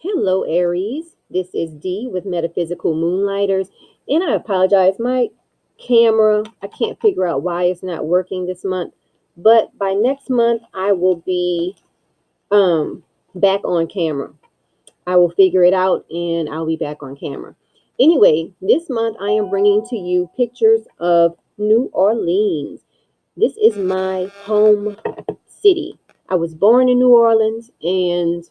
Hello, Aries. This is Dee with Metaphysical Moonlighters. And I apologize, my camera, I can't figure out why it's not working this month. But by next month, I will be back on camera. I will figure it out and I'll be back on camera. Anyway, this month I am bringing to you pictures of New Orleans. This is my home city. I was born in New Orleans and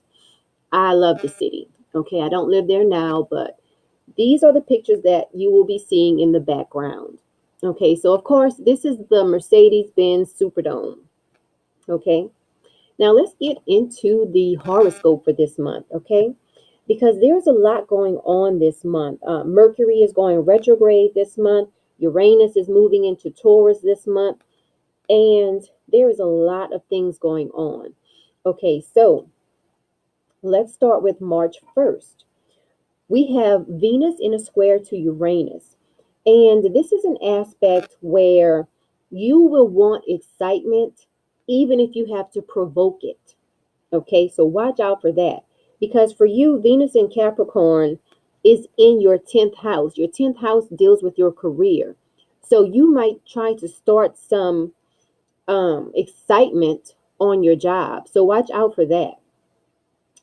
I love the city. Okay, I don't live there now, but these are the pictures that you will be seeing in the background. Okay, so of course, this is the Mercedes-Benz Superdome. Okay, now let's get into the horoscope for this month. Okay, because there's a lot going on this month. Mercury is going retrograde this month. Uranus is moving into Taurus this month, and there is a lot of things going on. Okay, so let's start with March 1st. We have Venus in a square to Uranus. And this is an aspect where you will want excitement, even if you have to provoke it. Okay, so watch out for that. Because for you, Venus in Capricorn is in your 10th house. Your 10th house deals with your career. So you might try to start some excitement on your job. So watch out for that.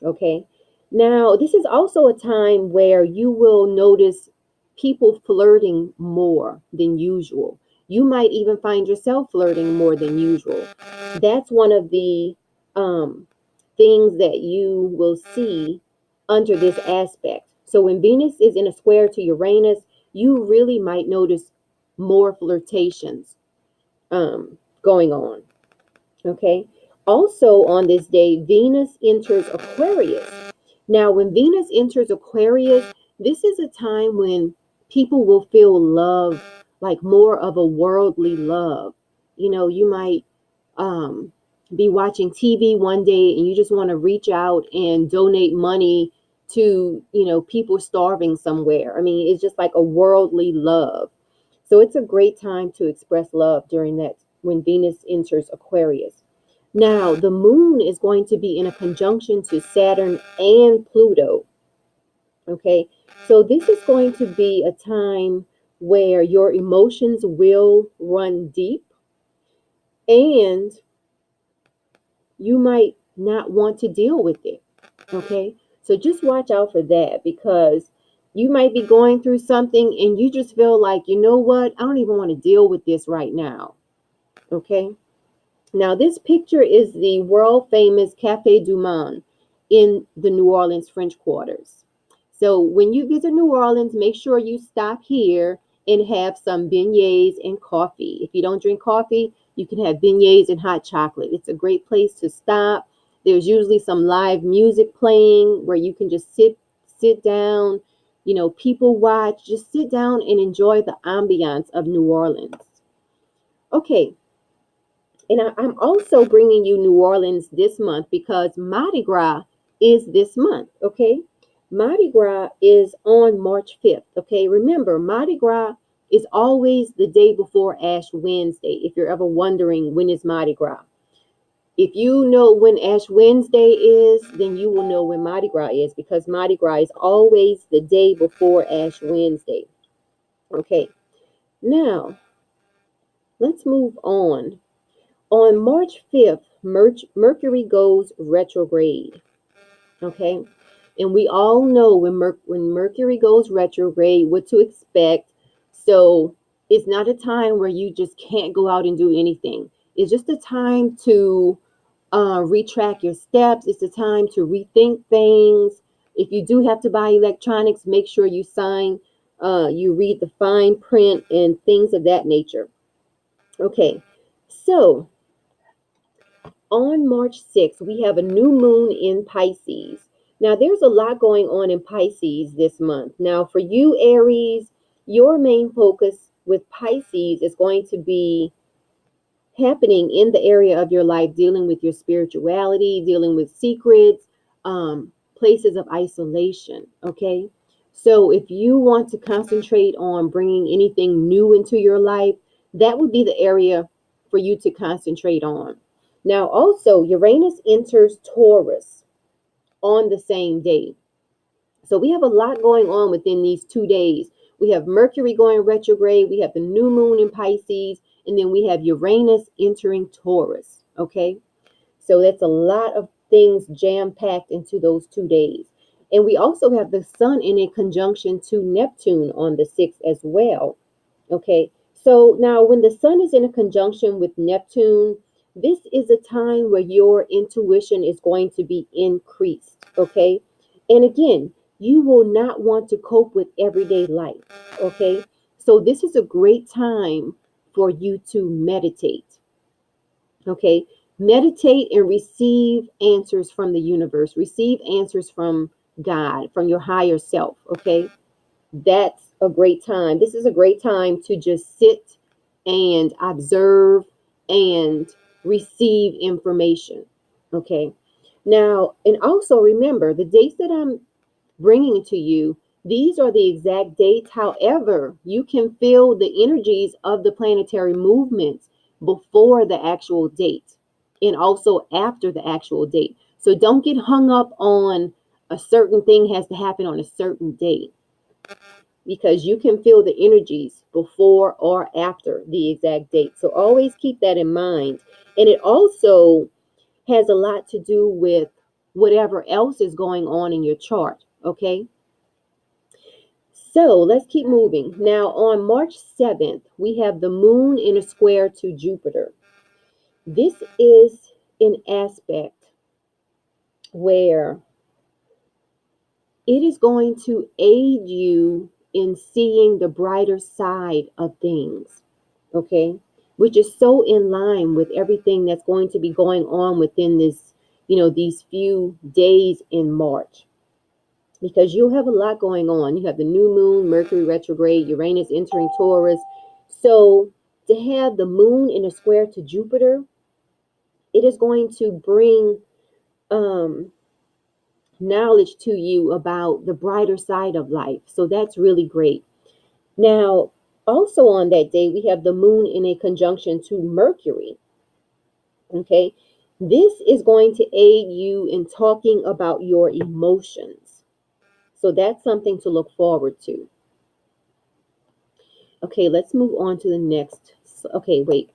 Okay. Now, this is also a time where you will notice people flirting more than usual. You might even find yourself flirting more than usual. That's one of the um, things that you will see under this aspect. So when Venus is in a square to Uranus, you really might notice more flirtations going on. Okay. Also on this day, Venus enters Aquarius. Now, when Venus enters Aquarius, this is a time when people will feel love, like more of a worldly love. You know, you might be watching TV one day and you just want to reach out and donate money to, people starving somewhere. I mean, it's just like a worldly love. So it's a great time to express love during that when Venus enters Aquarius. Now, the moon is going to be in a conjunction to Saturn and Pluto. Okay, so this is going to be a time where your emotions will run deep and you might not want to deal with it. Okay, so just watch out for that because you might be going through something and you just feel like, you know what, I don't even want to deal with this right now. Okay. Now, this picture is the world famous Cafe du Monde in the New Orleans French Quarters. So when you visit New Orleans, make sure you stop here and have some beignets and coffee. If you don't drink coffee, you can have beignets and hot chocolate. It's a great place to stop. There's usually some live music playing where you can just sit down, people watch, just sit down and enjoy the ambiance of New Orleans. Okay, and I'm also bringing you New Orleans this month because Mardi Gras is this month, okay? Mardi Gras is on March 5th, okay? Remember, Mardi Gras is always the day before Ash Wednesday, if you're ever wondering when is Mardi Gras. If you know when Ash Wednesday is, then you will know when Mardi Gras is because Mardi Gras is always the day before Ash Wednesday. Okay, now let's move on. On March 5th, Mercury goes retrograde. Okay. And we all know when Mercury goes retrograde, what to expect. So it's not a time where you just can't go out and do anything. It's just a time to retrack your steps. It's a time to rethink things. If you do have to buy electronics, make sure you read the fine print and things of that nature. Okay. So on March 6th, we have a new moon in Pisces. Now, there's a lot going on in Pisces this month. Now, for you, Aries, your main focus with Pisces is going to be happening in the area of your life, dealing with your spirituality, dealing with secrets, places of isolation. Okay. So, if you want to concentrate on bringing anything new into your life, that would be the area for you to concentrate on. Now, also, Uranus enters Taurus on the same day. So we have a lot going on within these 2 days. We have Mercury going retrograde, we have the new moon in Pisces, and then we have Uranus entering Taurus. Okay. So that's a lot of things jam packed into those 2 days. And we also have the sun in a conjunction to Neptune on the 6th as well. Okay. So now when the sun is in a conjunction with Neptune, this is a time where your intuition is going to be increased. Okay. And again, you will not want to cope with everyday life. Okay. So this is a great time for you to meditate. Okay. Meditate and receive answers from the universe, receive answers from God, from your higher self. Okay. That's a great time. This is a great time to just sit and observe and receive information. Okay. Now, and also remember the dates that I'm bringing to you, these are the exact dates. However, you can feel the energies of the planetary movements before the actual date and also after the actual date. So don't get hung up on a certain thing has to happen on a certain date, because you can feel the energies before or after the exact date. So always keep that in mind. And it also has a lot to do with whatever else is going on in your chart. Okay. So let's keep moving. Now, on March 7th, we have the moon in a square to Jupiter. This is an aspect where it is going to aid you in seeing the brighter side of things. Okay. Which is so in line with everything that's going to be going on within this, these few days in March, because you'll have a lot going on. You have the new moon, Mercury retrograde, Uranus entering Taurus. So to have the moon in a square to Jupiter, it is going to bring um, knowledge to you about the brighter side of life. So that's really great. Now, also on that day, we have the moon in a conjunction to Mercury. Okay. This is going to aid you in talking about your emotions. So that's something to look forward to. Okay, let's move on to the next. Okay, wait.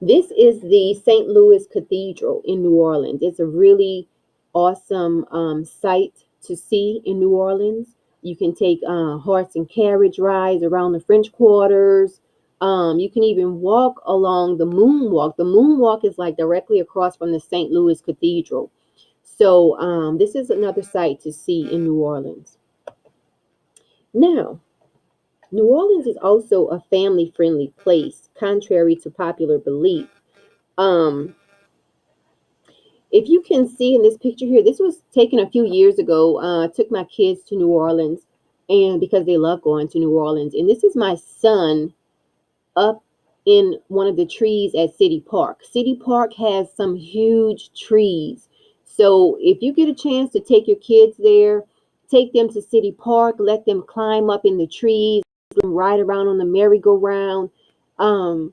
This is the St. Louis Cathedral in New Orleans. It's a really awesome site to see in New Orleans. You can take horse and carriage rides around the French Quarters. You can even walk along the moonwalk. The moonwalk is like directly across from the St. Louis Cathedral. So this is another site to see in New Orleans. Now, New Orleans is also a family-friendly place, contrary to popular belief. Um, if you can see in this picture here, this was taken a few years ago. I took my kids to New Orleans, and because they love going to New Orleans. And this is my son up in one of the trees at City Park. City Park has some huge trees. So if you get a chance to take your kids there, take them to City Park, let them climb up in the trees, ride around on the merry-go-round, um,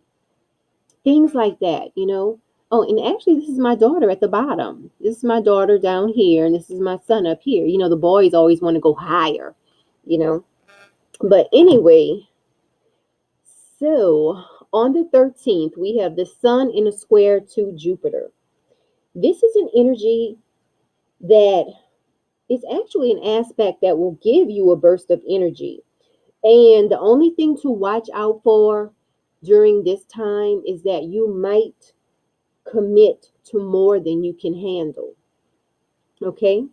things like that. Oh, and actually, this is my daughter at the bottom. This is my daughter down here, and this is my son up here. The boys always want to go higher, you know. But anyway, so on the 13th, we have the sun in a square to Jupiter. This is an energy that is actually an aspect that will give you a burst of energy. And the only thing to watch out for during this time is that you might commit to more than you can handle. Okay?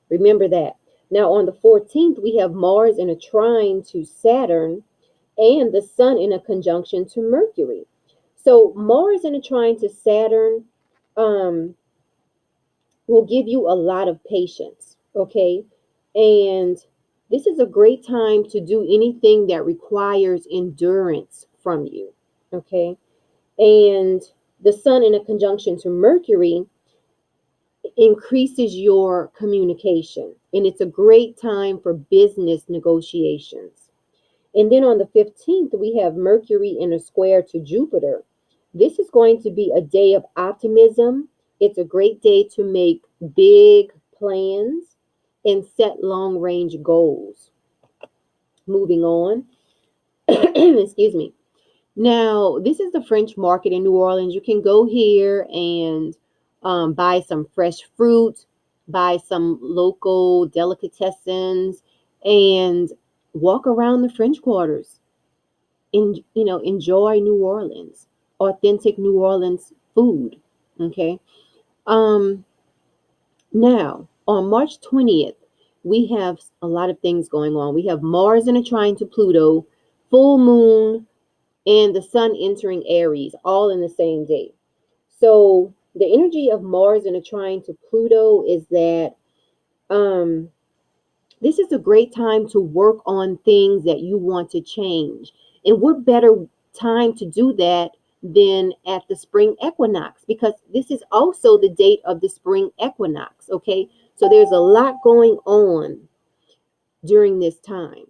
Remember that. Now, on the 14th, we have Mars in a trine to Saturn and the sun in a conjunction to Mercury. So, Mars in a trine to Saturn will give you a lot of patience. Okay? And this is a great time to do anything that requires endurance from you. Okay? And the sun in a conjunction to Mercury increases your communication. And it's a great time for business negotiations. And then on the 15th, we have Mercury in a square to Jupiter. This is going to be a day of optimism. It's a great day to make big plans. and set long range goals. Moving on. Excuse me. Now, this is the French market in New Orleans. You can go here and buy some fresh fruit, buy some local delicatessens, and walk around the French quarters. Enjoy New Orleans, authentic New Orleans food. Okay. Um, Now, on March 20th, we have a lot of things going on. We have Mars in a trine to Pluto, full moon, and the sun entering Aries, all in the same day. So the energy of Mars in a trine to Pluto is that um, this is a great time to work on things that you want to change. And what better time to do that than at the spring equinox? Because this is also the date of the spring equinox, okay? So there's a lot going on during this time,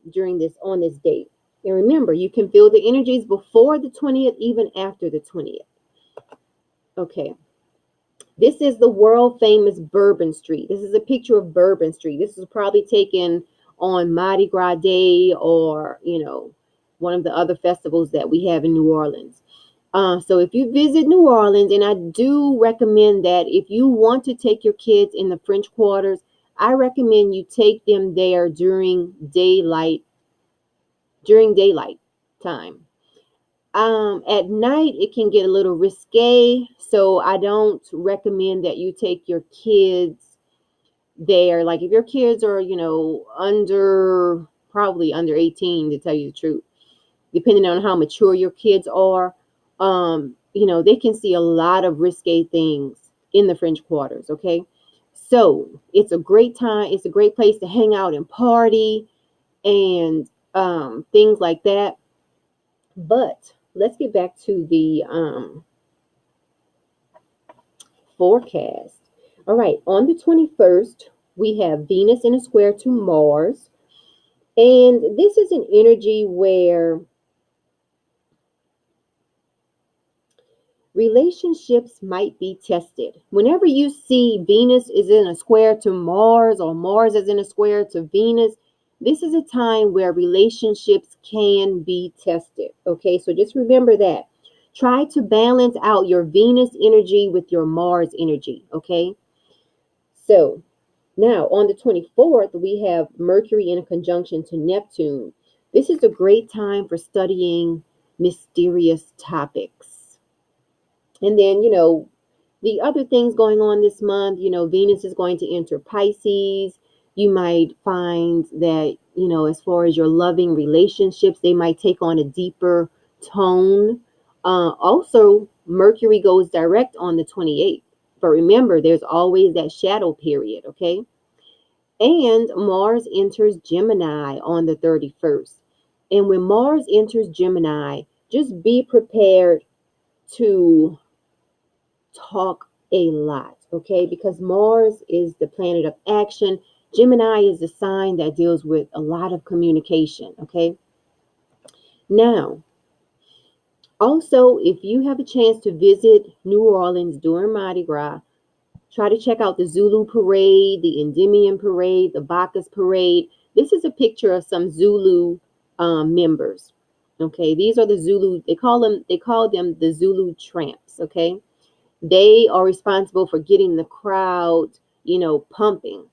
on this date. And remember, you can feel the energies before the 20th, even after the 20th. Okay. This is the world famous Bourbon Street. This is a picture of Bourbon Street. This was probably taken on Mardi Gras Day or, one of the other festivals that we have in New Orleans. So if you visit New Orleans, and I do recommend that if you want to take your kids in the French Quarters, I recommend you take them there during daylight time. At night, it can get a little risque, so I don't recommend that you take your kids there. Like if your kids are, probably under 18, to tell you the truth, depending on how mature your kids are, they can see a lot of risque things in the French Quarters, okay? So it's a great time. It's a great place to hang out and party and things like that. But let's get back to the forecast. All right, on the 21st, we have Venus in a square to Mars. And this is an energy where relationships might be tested. Whenever you see Venus is in a square to Mars or Mars is in a square to Venus, this is a time where relationships can be tested. Okay, so just remember that. Try to balance out your Venus energy with your Mars energy. Okay, so now on the 24th, we have Mercury in a conjunction to Neptune. This is a great time for studying mysterious topics. And then, the other things going on this month, Venus is going to enter Pisces. You might find that, as far as your loving relationships, they might take on a deeper tone. Also, Mercury goes direct on the 28th. But remember, there's always that shadow period, okay? And Mars enters Gemini on the 31st. And when Mars enters Gemini, just be prepared to talk a lot, okay? Because Mars is the planet of action. Gemini is the sign that deals with a lot of communication, okay? Now, also, if you have a chance to visit New Orleans during Mardi Gras, try to check out the Zulu parade, the Endymion parade, the Bacchus parade. This is a picture of some Zulu members. Okay, these are the Zulu. They call them the Zulu tramps. Okay, they are responsible for getting the crowd, pumping,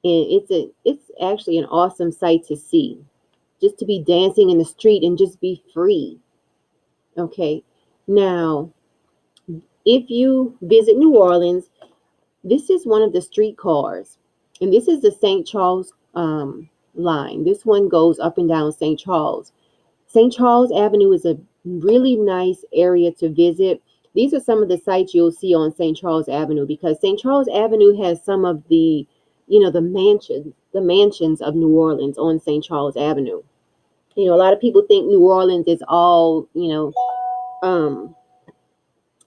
and it's actually an awesome sight to see. Just to be dancing in the street and just be free. Okay, now if you visit New Orleans, this is one of the streetcars, and this is the St. Charles line. This one goes up and down St. Charles. St. Charles Avenue is a really nice area to visit. These are some of the sites you'll see on St. Charles Avenue because St. Charles Avenue has some of the, the mansions of New Orleans on St. Charles Avenue. A lot of people think New Orleans is all,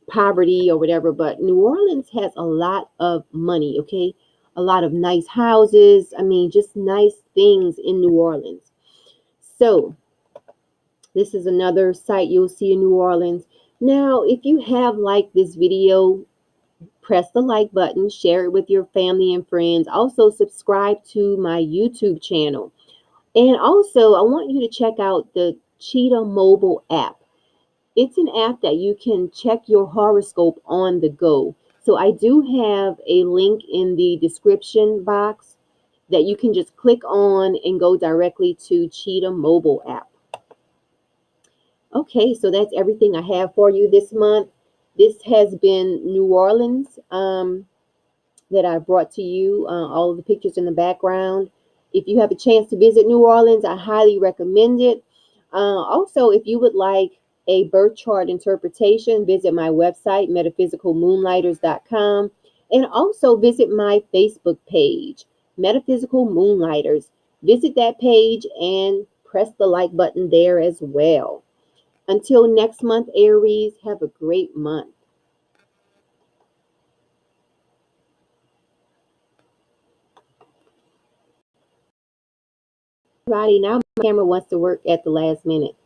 poverty or whatever, but New Orleans has a lot of money, okay? A lot of nice houses. I mean, just nice things in New Orleans. So, this is another site you'll see in New Orleans. Now, if you have liked this video, Press the like button, share it with your family and friends. Also, subscribe to my YouTube channel. And also, I want you to check out the Cheetah mobile app. It's an app that you can check your horoscope on the go. So I do have a link in the description box that you can just click on and go directly to Cheetah mobile app. Okay, so that's everything I have for you this month. This has been New Orleans. That I brought to you, all of the pictures in the background. If you have a chance to visit New Orleans, I highly recommend it. Also, if you would like a birth chart interpretation, visit my website, metaphysicalmoonlighters.com, and also visit my Facebook page, Metaphysical Moonlighters. Visit that page and press the like button there as well. Until next month, Aries, have a great month. Everybody, now my camera wants to work at the last minute.